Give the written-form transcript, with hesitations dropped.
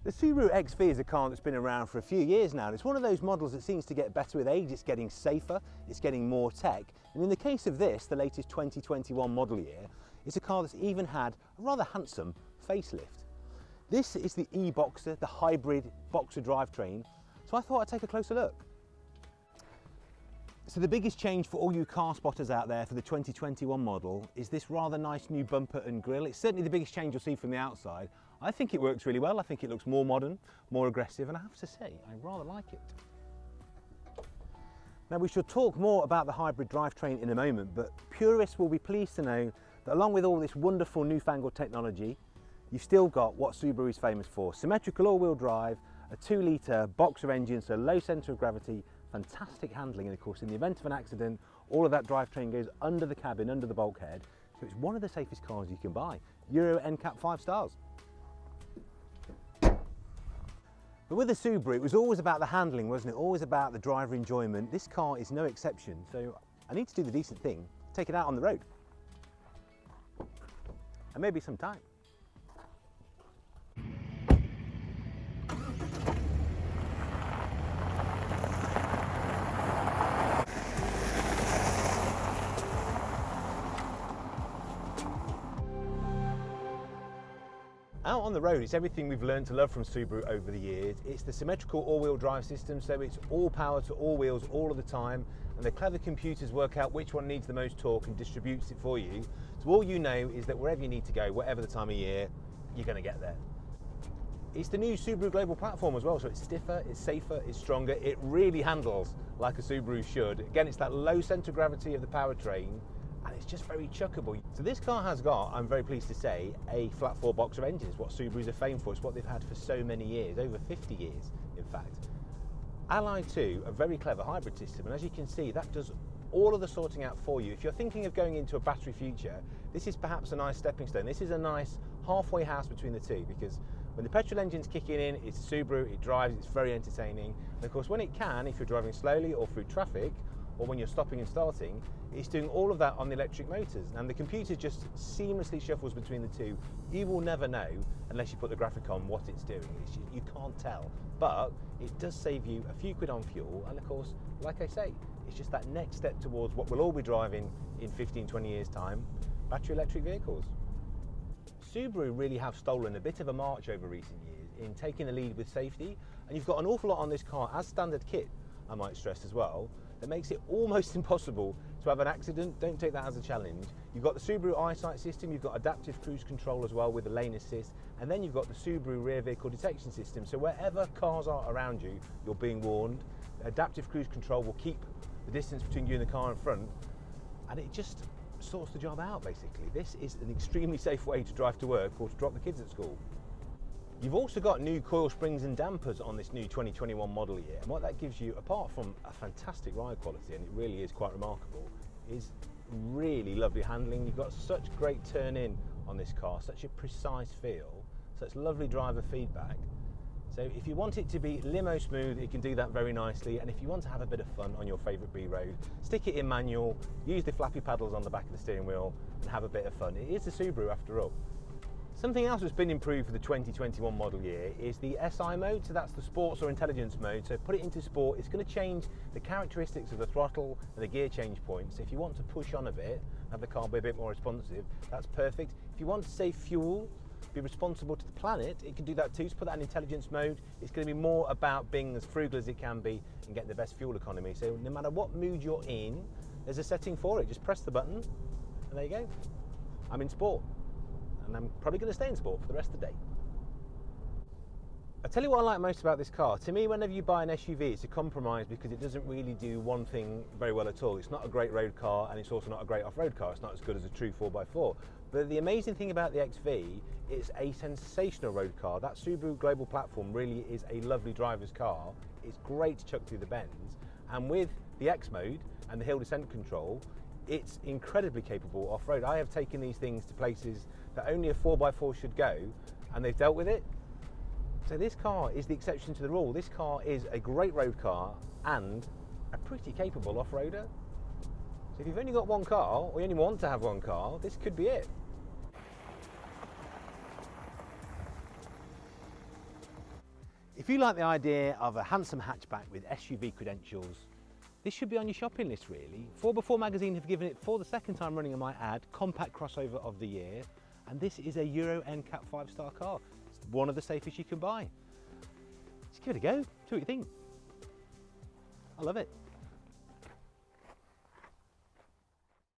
The Subaru XV is a car that's been around for a few years now, and it's one of those models that seems to get better with age. It's getting safer, it's getting more tech, and in the case of this, the latest 2021 model year, it's a car that's even had a rather handsome facelift. This is the e-Boxer, the hybrid Boxer drivetrain, so I thought I'd take a closer look. So the biggest change for all you car spotters out there for the 2021 model is this rather nice new bumper and grille. It's certainly the biggest change you'll see from the outside. I think it works really well. I think it looks more modern, more aggressive, and I have to say, I rather like it. Now, we shall talk more about the hybrid drivetrain in a moment, but purists will be pleased to know that along with all this wonderful newfangled technology, you've still got what Subaru is famous for: symmetrical all-wheel drive, a 2-litre Boxer engine, so low centre of gravity, fantastic handling, and of course in the event of an accident all of that drivetrain goes under the cabin, under the bulkhead, so it's one of the safest cars you can buy. Euro NCAP 5 stars. But with the Subaru, it was always about the handling, wasn't it? Always about the driver enjoyment. This car is no exception, so I need to do the decent thing, take it out on the road. And maybe some time. Out on the road, it's everything we've learned to love from Subaru over the years. It's the symmetrical all-wheel drive system, so it's all power to all wheels all of the time, and the clever computers work out which one needs the most torque and distributes it for you. So all you know is that wherever you need to go, whatever the time of year, you're going to get there. It's the new Subaru Global Platform as well, so it's stiffer, it's safer, it's stronger. It really handles like a Subaru should. Again, it's that low centre of gravity of the powertrain, and it's just very chuckable. So this car has got, I'm very pleased to say, a flat 4 Boxer engine. It's what Subarus are famed for. It's what they've had for so many years, over 50 years in fact. Allied to a very clever hybrid system, and as you can see, that does all of the sorting out for you. If you're thinking of going into a battery future, this is perhaps a nice stepping stone. This is a nice halfway house between the two, because when the petrol engine's kicking in, it's Subaru, it drives, it's very entertaining. And of course, when it can, if you're driving slowly or through traffic, or when you're stopping and starting, it's doing all of that on the electric motors, and the computer just seamlessly shuffles between the two. You will never know unless you put the graphic on what it's doing. You can't tell, but it does save you a few quid on fuel, and of course, like I say, it's just that next step towards what we'll all be driving in 15-20 years time: battery electric vehicles. Subaru really have stolen a bit of a march over recent years in taking the lead with safety, and you've got an awful lot on this car as standard kit, I might stress as well, that makes it almost impossible to have an accident. Don't take that as a challenge. You've got the Subaru Eyesight system, you've got adaptive cruise control as well with the lane assist, and then you've got the Subaru rear vehicle detection system. So wherever cars are around you, you're being warned. Adaptive cruise control will keep the distance between you and the car in front, and it just sorts the job out basically. This is an extremely safe way to drive to work or to drop the kids at school. You've also got new coil springs and dampers on this new 2021 model year, and what that gives you, apart from a fantastic ride quality, and it really is quite remarkable, is really lovely handling. You've got such great turn-in on this car, such a precise feel, such lovely driver feedback. So if you want it to be limo smooth, it can do that very nicely, and if you want to have a bit of fun on your favourite B road, stick it in manual, use the flappy paddles on the back of the steering wheel, and have a bit of fun. It is a Subaru after all. Something else that's been improved for the 2021 model year is the SI mode, so that's the sports or intelligence mode. So put it into sport, it's going to change the characteristics of the throttle and the gear change points. So if you want to push on a bit, have the car be a bit more responsive, that's perfect. If you want to save fuel, be responsible to the planet, it can do that too. So put that in intelligence mode. It's going to be more about being as frugal as it can be and get the best fuel economy. So no matter what mood you're in, there's a setting for it. Just press the button and there you go. I'm in sport, and I'm probably going to stay in sport for the rest of the day. I tell you what I like most about this car. To me, whenever you buy an SUV, it's a compromise because it doesn't really do one thing very well at all. It's not a great road car, and it's also not a great off-road car. It's not as good as a true 4x4. But the amazing thing about the XV, it's a sensational road car. That Subaru Global Platform really is a lovely driver's car. It's great to chuck through the bends, and with the X mode and the hill descent control, it's incredibly capable off-road. I have taken these things to places that only a 4x4 should go, and they've dealt with it. So this car is the exception to the rule. This car is a great road car and a pretty capable off-roader. So if you've only got one car, or you only want to have one car, this could be it. If you like the idea of a handsome hatchback with SUV credentials, this should be on your shopping list really. 4x4 magazine have given it, for the second time running, I might add, compact crossover of the year, and this is a Euro NCAP 5-star car. It's one of the safest you can buy. Just give it a go, see what you think. I love it.